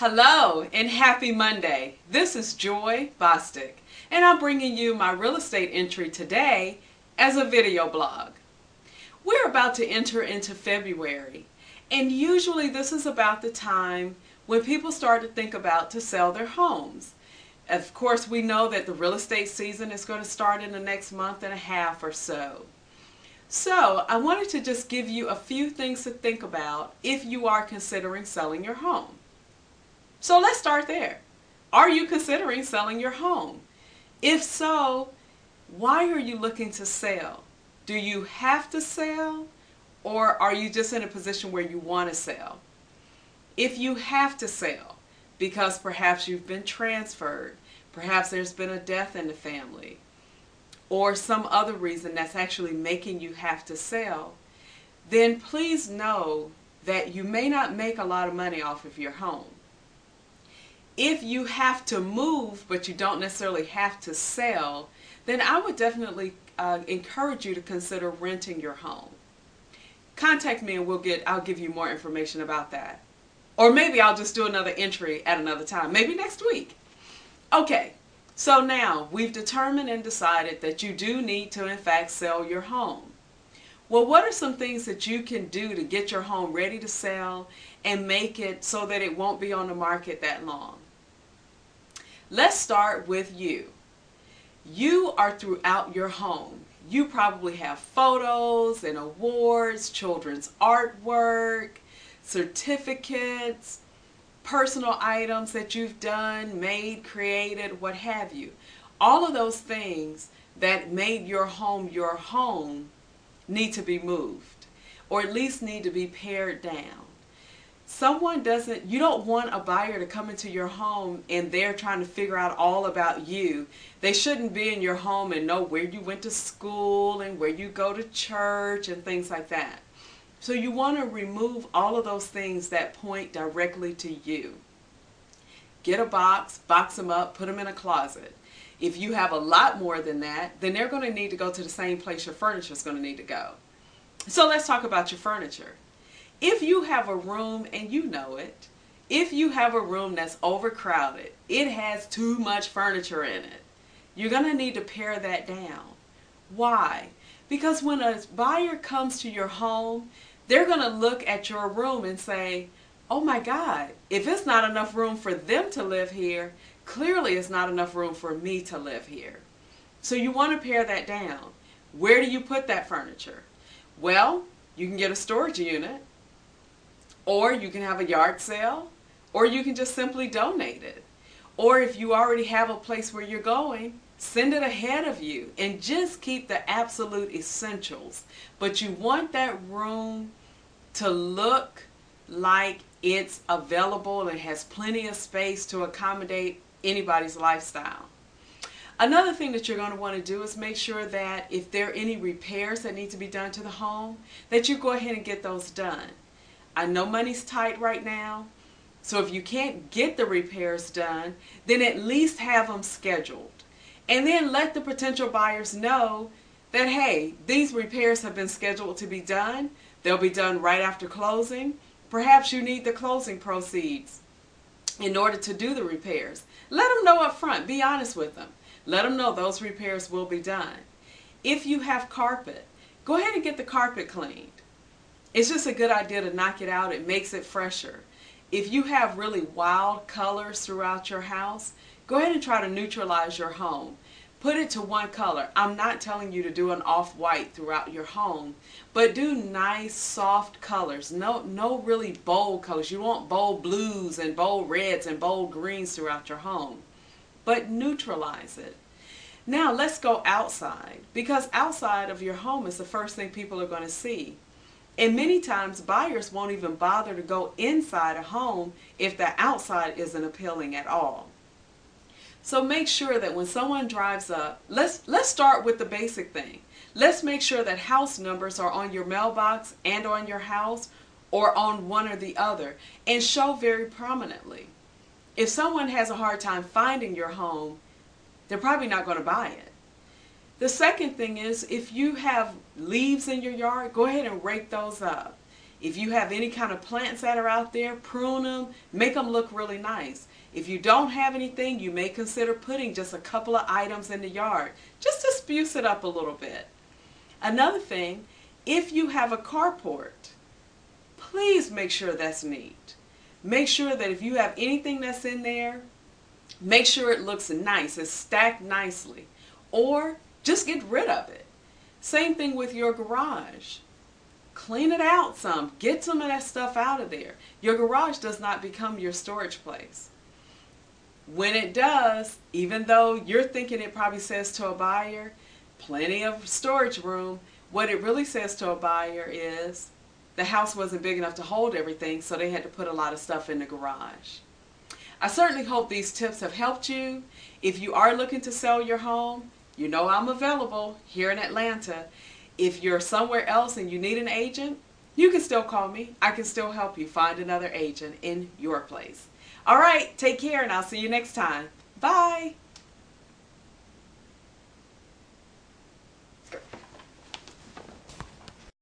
Hello and happy Monday. This is Joy Bostic and I'm bringing you my real estate entry today as a video blog. We're about to enter into February, and usually this is about the time when people start to think about to sell their homes. Of course, we know that the real estate season is going to start in the next month and a half or so. So I wanted to just give you a few things to think about if you are considering selling your home. So let's start there. Are you considering selling your home? If so, why are you looking to sell? Do you have to sell, or are you just in a position where you want to sell? If you have to sell, because perhaps you've been transferred, perhaps there's been a death in the family, or some other reason that's actually making you have to sell, then please know that you may not make a lot of money off of your home. If you have to move, but you don't necessarily have to sell, then I would definitely encourage you to consider renting your home. Contact me and I'll give you more information about that. Or maybe I'll just do another entry at another time, maybe next week. Okay, so now we've determined and decided that you do need to in fact sell your home. Well, what are some things that you can do to get your home ready to sell and make it so that it won't be on the market that long? Let's start with you. You are throughout your home. You probably have photos and awards, children's artwork, certificates, personal items that you've done, made, created, what have you. All of those things that made your home need to be moved, or at least need to be pared down. You don't want a buyer to come into your home and they're trying to figure out all about you. They shouldn't be in your home and know where you went to school and where you go to church and things like that. So you want to remove all of those things that point directly to you. Get a box them up, put them in a closet. If you have a lot more than that, then they're going to need to go to the same place your furniture is going to need to go. So let's talk about your furniture. If you have a room, and you know it, if you have a room that's overcrowded, it has too much furniture in it, you're going to need to pare that down. Why? Because when a buyer comes to your home, they're going to look at your room and say, oh my God, if it's not enough room for them to live here, clearly it's not enough room for me to live here. So you want to pare that down. Where do you put that furniture? Well, you can get a storage unit, or you can have a yard sale, or you can just simply donate it. Or if you already have a place where you're going, send it ahead of you and just keep the absolute essentials. But you want that room to look like it's available and has plenty of space to accommodate anybody's lifestyle. Another thing that you're going to want to do is make sure that if there are any repairs that need to be done to the home, that you go ahead and get those done. I know money's tight right now, so if you can't get the repairs done, then at least have them scheduled. And then let the potential buyers know that, hey, these repairs have been scheduled to be done. They'll be done right after closing. Perhaps you need the closing proceeds in order to do the repairs. Let them know up front. Be honest with them. Let them know those repairs will be done. If you have carpet, go ahead and get the carpet cleaned. It's just a good idea to knock it out. It makes it fresher. If you have really wild colors throughout your house, go ahead and try to neutralize your home. Put it to one color. I'm not telling you to do an off-white throughout your home, but do nice soft colors. No really bold colors. You want bold blues and bold reds and bold greens throughout your home, but neutralize it. Now let's go outside, because outside of your home is the first thing people are going to see. And many times buyers won't even bother to go inside a home if the outside isn't appealing at all. So make sure that when someone drives up, let's start with the basic thing. Let's make sure that house numbers are on your mailbox and on your house, or on one or the other, and show very prominently. If someone has a hard time finding your home, they're probably not going to buy it. The second thing is, if you have leaves in your yard, go ahead and rake those up. If you have any kind of plants that are out there, prune them, make them look really nice. If you don't have anything, you may consider putting just a couple of items in the yard just to spruce it up a little bit. Another thing, if you have a carport, please make sure that's neat. Make sure that if you have anything that's in there, make sure it looks nice, it's stacked nicely, or just get rid of it. Same thing with your garage. Clean it out some, get some of that stuff out of there. Your garage does not become your storage place. When it does, even though you're thinking it probably says to a buyer, plenty of storage room, what it really says to a buyer is the house wasn't big enough to hold everything, so they had to put a lot of stuff in the garage. I certainly hope these tips have helped you. If you are looking to sell your home, you know I'm available here in Atlanta. If you're somewhere else and you need an agent, you can still call me. I can still help you find another agent in your place. All right, take care and I'll see you next time. Bye.